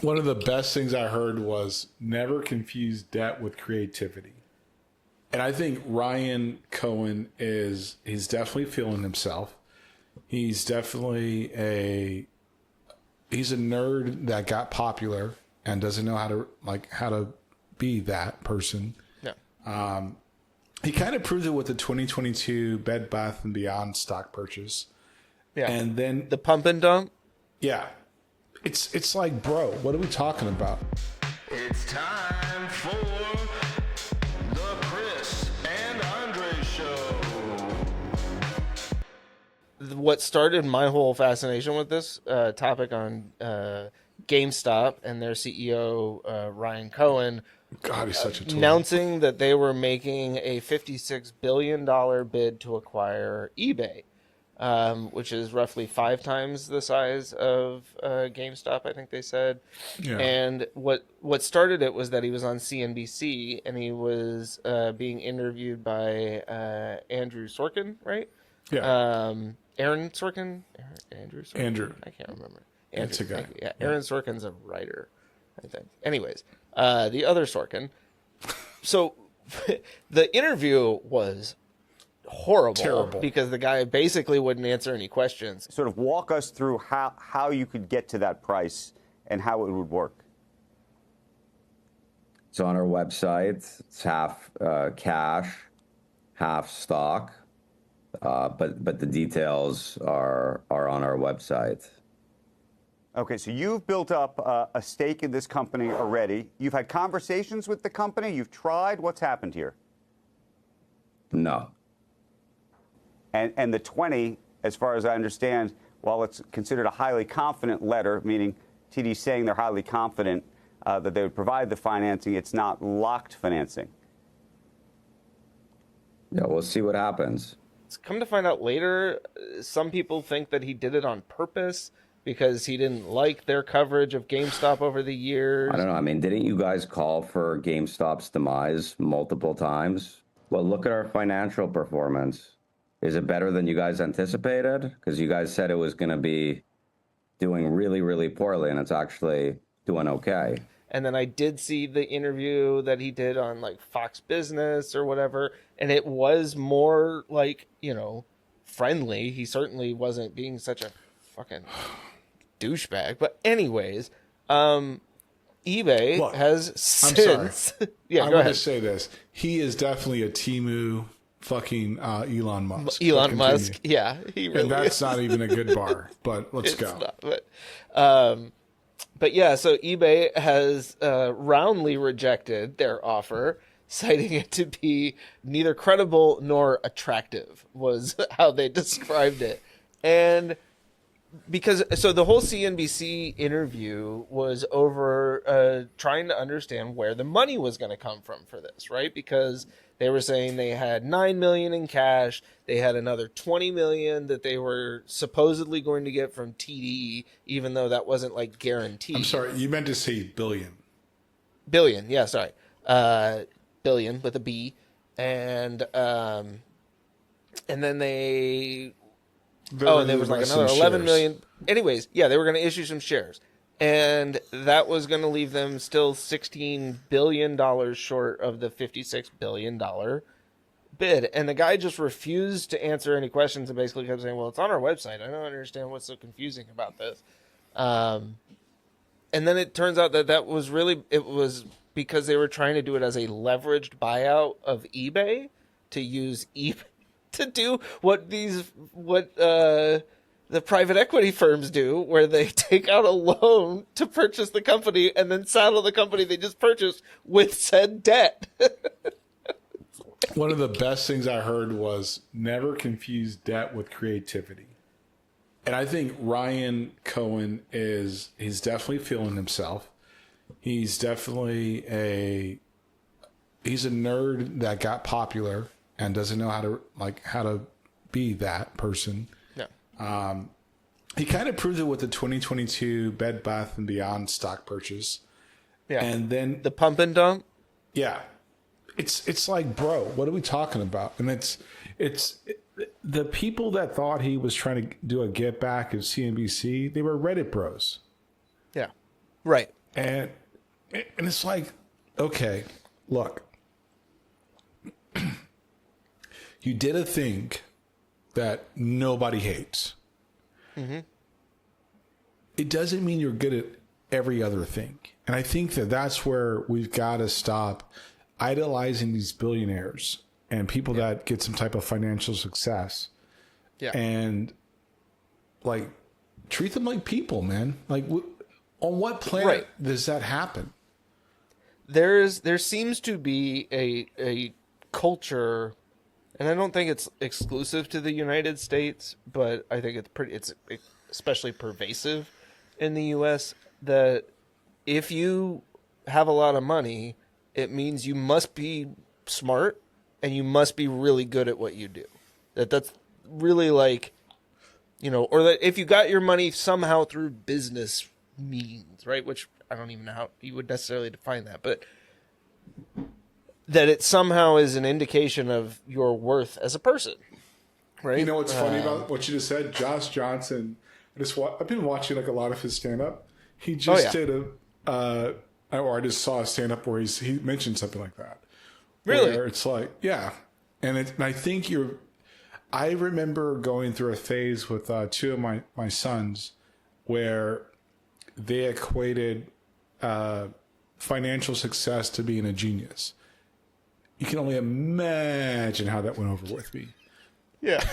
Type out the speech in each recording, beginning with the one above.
One of the best things I heard was never confuse debt with creativity. And I think Ryan Cohen he's definitely feeling himself. He's definitely he's a nerd that got popular and doesn't know how to be that person. Yeah. He kind of proved it with the 2022 Bed Bath & Beyond stock purchase. Yeah. And then the pump and dump. Yeah. It's like, bro, what are we talking about? It's time for the Chris and Andre Show. What started my whole fascination with this topic on GameStop and their CEO, Ryan Cohen, God, he's such a tool. announcing that they were making a $56 billion bid to acquire eBay. Which is roughly 5 times the size of GameStop, I think they said. Yeah. And what started it was that he was on CNBC and he was being interviewed by Andrew Sorkin, right? Yeah. Aaron Sorkin? Andrew Sorkin? Andrew. I can't remember. That's a guy. Yeah, Aaron Sorkin's a writer, I think. Anyways, the other Sorkin. So the interview was horrible. Terrible. Because the guy basically wouldn't answer any questions. Sort of walk us through how you could get to that price and how it would work. It's on our website. It's half cash, half stock, but the details are on our website. Okay, so you've built up a stake in this company already. You've had conversations with the company. You've tried. What's happened here? No. And the 20, as far as I understand, while it's considered a highly confident letter, meaning TD saying they're highly confident that they would provide the financing, it's not locked financing. Yeah, we'll see what happens. Come to find out later, some people think that he did it on purpose because he didn't like their coverage of GameStop over the years. I don't know. I mean, didn't you guys call for GameStop's demise multiple times? Well, look at our financial performance. Is it better than you guys anticipated? Because you guys said it was going to be doing really, really poorly, and it's actually doing okay. And then I did see the interview that he did on like Fox Business or whatever, and it was more like, friendly. He certainly wasn't being such a fucking douchebag. But anyways, eBay has since... Yeah, I'm go going ahead. to say this. He is definitely a Temu fucking Elon Musk. Elon Musk, yeah. He really and that's is. not even a good bar, but let's It's go. not, but yeah, so eBay has roundly rejected their offer, citing it to be neither credible nor attractive, was how they described it. And so the whole CNBC interview was over trying to understand where the money was going to come from for this, right? Because they were saying they had $9 million in cash. They had another $20 million that they were supposedly going to get from TD, even though that wasn't like guaranteed. I'm sorry, you meant to say billion. Billion, yeah, sorry. Billion with a B. And then they... and there was like another 11 million. Anyways, yeah, they were going to issue some shares. And that was going to leave them still $16 billion short of the $56 billion bid. And the guy just refused to answer any questions and basically kept saying, well, it's on our website. I don't understand what's so confusing about this. And then it turns out that was because they were trying to do it as a leveraged buyout of eBay to use eBay to do what the private equity firms do, where they take out a loan to purchase the company and then saddle the company they just purchased with said debt. One of the best things I heard was never confuse debt with creativity. And I think Ryan Cohen he's definitely feeling himself. He's definitely he's a nerd that got popular and doesn't know how to be that person. No. He kind of proved it with the 2022 Bed Bath & Beyond stock purchase. Yeah. And then the pump and dump. Yeah. It's like, bro, what are we talking about? And it's the people that thought he was trying to do a get back of CNBC, they were Reddit bros. Yeah. Right. And it's like, okay, look, you did a thing that nobody hates. Mm-hmm. It doesn't mean you're good at every other thing. And I think that that's where we've got to stop idolizing these billionaires and people that get some type of financial success. Yeah. And like treat them like people, man. Like on what planet does that happen? There seems to be a culture, and I don't think it's exclusive to the United States, but I think it's especially pervasive in the U.S. that if you have a lot of money, it means you must be smart and you must be really good at what you do. That's really like, you know, or that if you got your money somehow through business means, right? Which I don't even know how you would necessarily define that, but that it somehow is an indication of your worth as a person, right? You know what's funny about what you just said? Josh Johnson, I've been watching like a lot of his stand-up. He just did or I just saw a stand-up where he mentioned something like that. Really? Where it's like, yeah. And I think I remember going through a phase with two of my sons where they equated financial success to being a genius. You can only imagine how that went over with me. Yeah.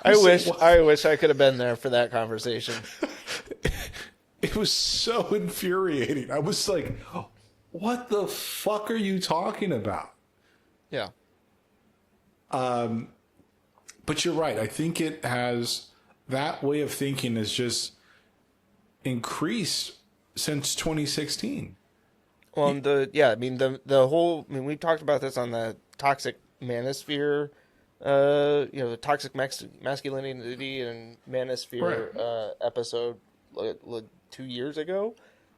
I wish I could have been there for that conversation. It was so infuriating. I was like, what the fuck are you talking about? Yeah. But you're right. I think that way of thinking has just increased since 2016. Well, the whole, we talked about this on the toxic manosphere, the toxic masculinity and manosphere episode 2 years ago.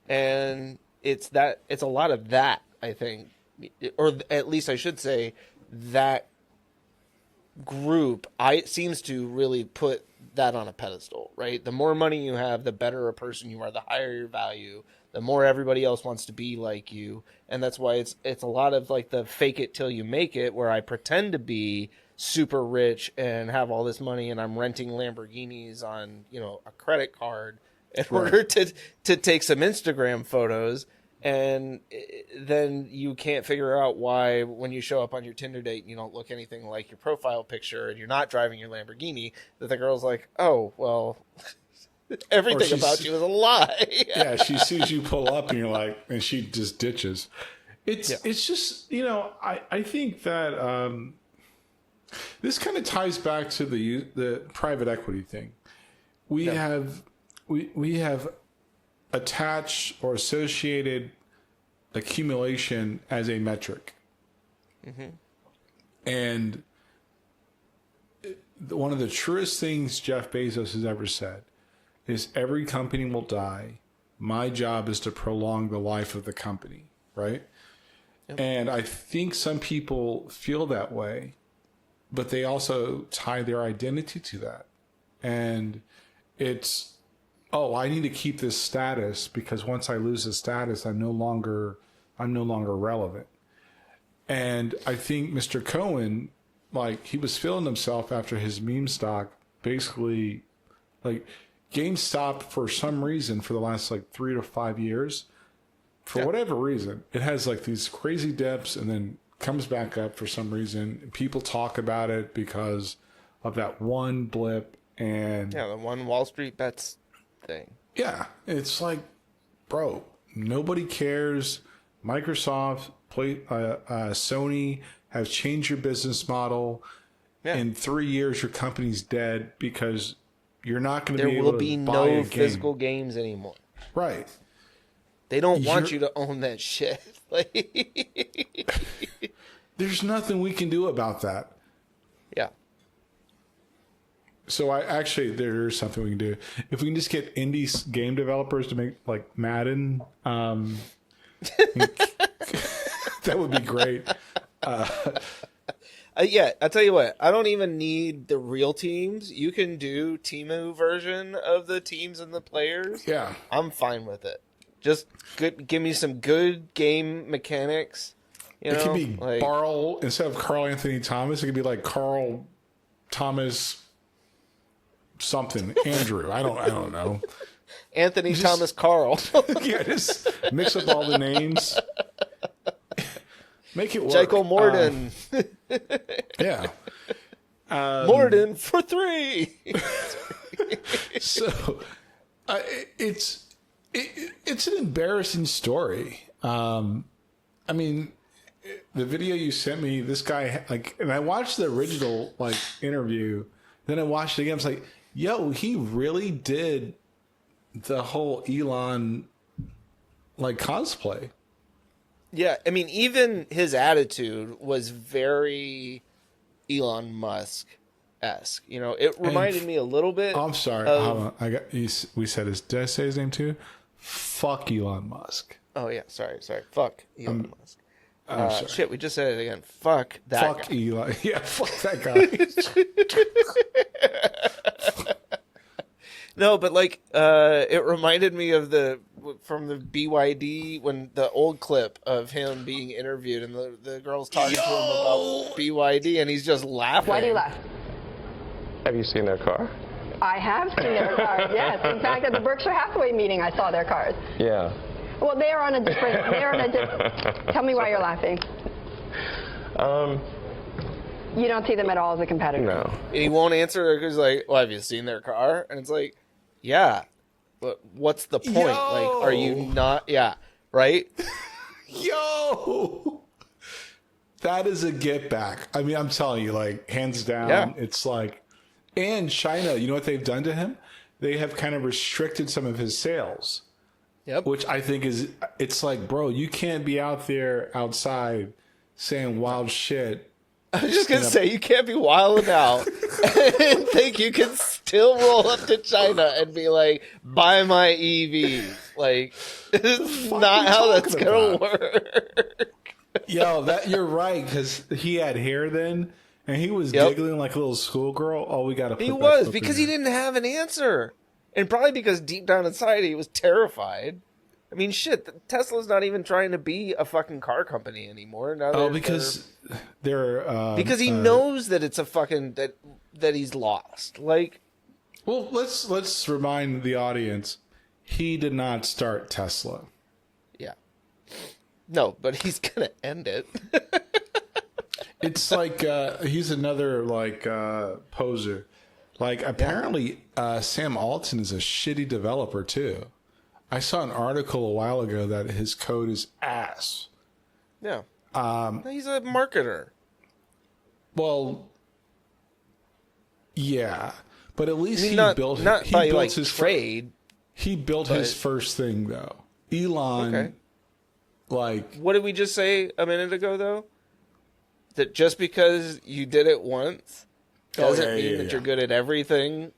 And it's a lot of that, I think, or at least I should say that group seems to really put that on a pedestal, right? The more money you have, the better a person you are, the higher your value, the more everybody else wants to be like you. And that's why it's a lot of like the fake it till you make it, where I pretend to be super rich and have all this money and I'm renting Lamborghinis on, a credit card in order to take some Instagram photos. And then you can't figure out why when you show up on your Tinder date and you don't look anything like your profile picture and you're not driving your Lamborghini, that the girl's like, oh, well, everything about you is a lie. Yeah, she sees you pull up and you're like, and she just ditches. It's just, I think that this kind of ties back to the private equity thing. We have attached or associated accumulation as a metric. Mm-hmm. And one of the truest things Jeff Bezos has ever said is every company will die. My job is to prolong the life of the company, right? Yep. And I think some people feel that way, but they also tie their identity to that. And it's, I need to keep this status because once I lose the status, I'm no longer relevant. And I think Mr. Cohen, he was feeling himself after his meme stock, basically, GameStop for some reason for the last 3 to 5 years, for whatever reason, it has these crazy dips and then comes back up for some reason. People talk about it because of that one blip and the one Wall Street bets thing. Yeah, it's bro, nobody cares. Microsoft, Sony have changed your business model. Yeah. In 3 years, your company's dead because you're not going to be able to buy a game. There will be no physical games anymore. Right. They don't want you to own that shit. There's nothing we can do about that. Yeah. So there is something we can do. If we can just get indie game developers to make Madden, that would be great. I'll tell you what. I don't even need the real teams. You can do Temu version of the teams and the players. Yeah, I'm fine with it. Just give me some good game mechanics. You know? It could be like, Carl, instead of Carl Anthony Thomas, it could be like Carl Thomas something. Andrew. I don't know. Anthony Thomas Carl. Yeah, just mix up all the names. Make it work. Michael Morden. Yeah. Morden for 3. So it's an embarrassing story. I mean, the video you sent me, this guy, like, and I watched the original, like, interview, then I watched it again. I was like, yo, he really did the whole Elon, like, cosplay. Yeah, I mean, even his attitude was very Elon Musk-esque. You know, it reminded me a little bit. I'm sorry. Hold on. We said his. Did I say his name too? Fuck Elon Musk. Oh yeah, sorry. Fuck Elon Musk. I'm sorry. Shit, we just said it again. Fuck that Fuck guy. Elon. Yeah, fuck that guy. No, but like, it reminded me of from the BYD when the old clip of him being interviewed and the girl's talking to him about BYD and he's just laughing. Why do you laugh? Have you seen their car? I have seen their cars, yes. In fact, at the Berkshire Hathaway meeting, I saw their cars. Yeah. Well, they're on a different. Tell me why you're laughing. You don't see them at all as a competitor. No. And he won't answer because he's like, well, have you seen their car? And it's like, yeah. But what's the point? Like, are you not? Yeah. Right? Yo, that is a get back. I mean, I'm telling you, like, hands down, Yeah. It's like, and China, you know what they've done to him? They have kind of restricted some of his sales. Yep. Which I think it's like, bro, you can't be out there outside saying wild shit. I was just going to say, you can't be wilding out and think you can still roll up to China and be like, buy my EV. Like, it's not how that's going to work. Yo, you're right, because he had hair then, and he was giggling like a little schoolgirl. Oh, we got to put He that was, clip because in he there. didn't have an answer. And probably because deep down inside he was terrified. I mean, shit, Tesla's not even trying to be a fucking car company anymore. Now Because they're because he knows that it's a fucking that he's lost. Like, well, let's remind the audience, he did not start Tesla. yeah, no, but he's gonna end it. It's like he's another like poser. Like, apparently Sam Altman is a shitty developer too. I saw an article a while ago that his code is ass. Yeah, he's a marketer. Well, yeah, but at least I mean, he not built by built like his trade. He built his first thing though. Elon, Okay. like, What did we just say a minute ago though? That just because you did it once doesn't mean that you're good at everything,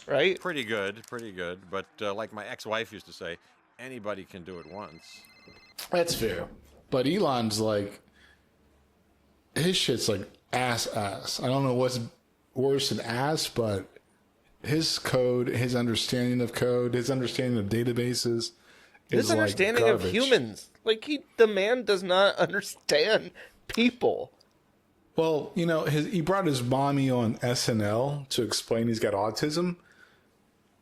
right? Pretty good. But like my ex-wife used to say, anybody can do it once. that's fair. But Elon's like, his shit's like ass. I don't know what's worse than ass, but his code, his understanding of code, his understanding of databases, His is understanding like of garbage. humans, like the man does not understand people. Well, you know, he brought his mommy on SNL to explain he's got autism.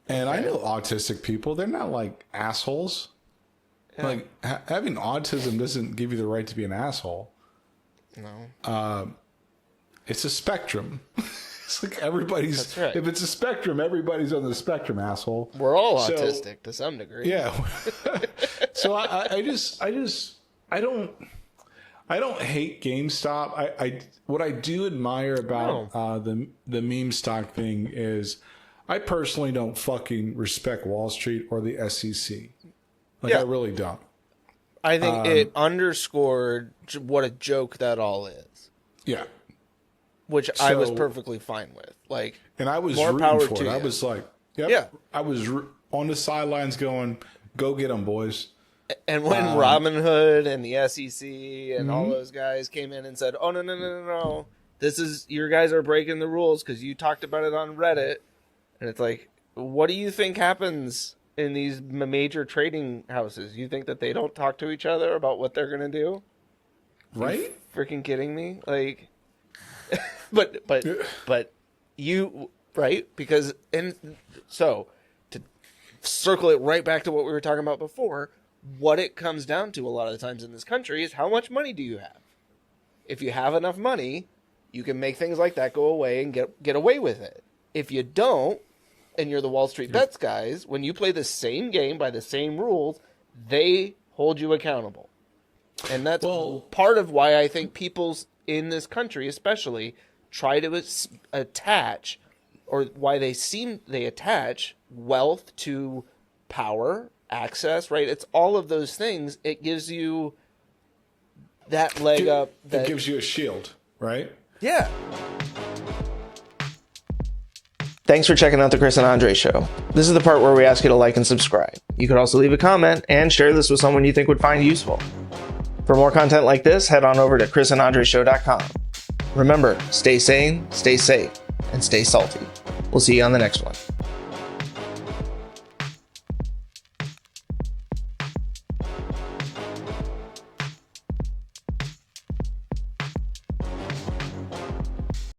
And I know autistic people. They're not like assholes. Yeah. Like, having autism doesn't give you the right to be an asshole. No. It's a spectrum. It's like everybody's... That's right. If it's a spectrum, everybody's on the spectrum, asshole. We're all So- autistic to some degree. Yeah. So I don't hate GameStop. What I do admire about the meme stock thing is I personally don't fucking respect Wall Street or the SEC. Like, Yeah. I really don't. I think it underscored what a joke that all is, Yeah. which I was So- perfectly fine with. Like, And I was more rooting power for to it. I you. was like, yep. Yeah. I was on the sidelines going, go get them, boys. and when Robinhood and the SEC and all those guys came in and said, "Oh no, this is your guys are breaking the rules because you talked about it on Reddit," and it's like, what do you think happens in these major trading houses. You think that they don't talk to each other about what they're going to do? Right? Freaking kidding me? Like, but you, right? Because, and so to circle it right back to what we were talking about before, what it comes down to a lot of the times in this country is how much money do you have? If you have enough money, you can make things like that go away and get away with it. If you don't, and you're the Wall Street Bets guys, when you play the same game by the same rules, they hold you accountable. And that's part of why I think people in this country especially try to attach, or why they attach wealth to power, access, right? It's all of those things. It gives you that leg up. It gives you a shield, right? Yeah. Thanks for checking out the Chris and Andre Show. This is the part where we ask you to like and subscribe. You could also leave a comment and share this with someone you think would find useful. For more content like this, head on over to chrisandandreshow.com. Remember, stay sane, stay safe, and stay salty. We'll see you on the next one.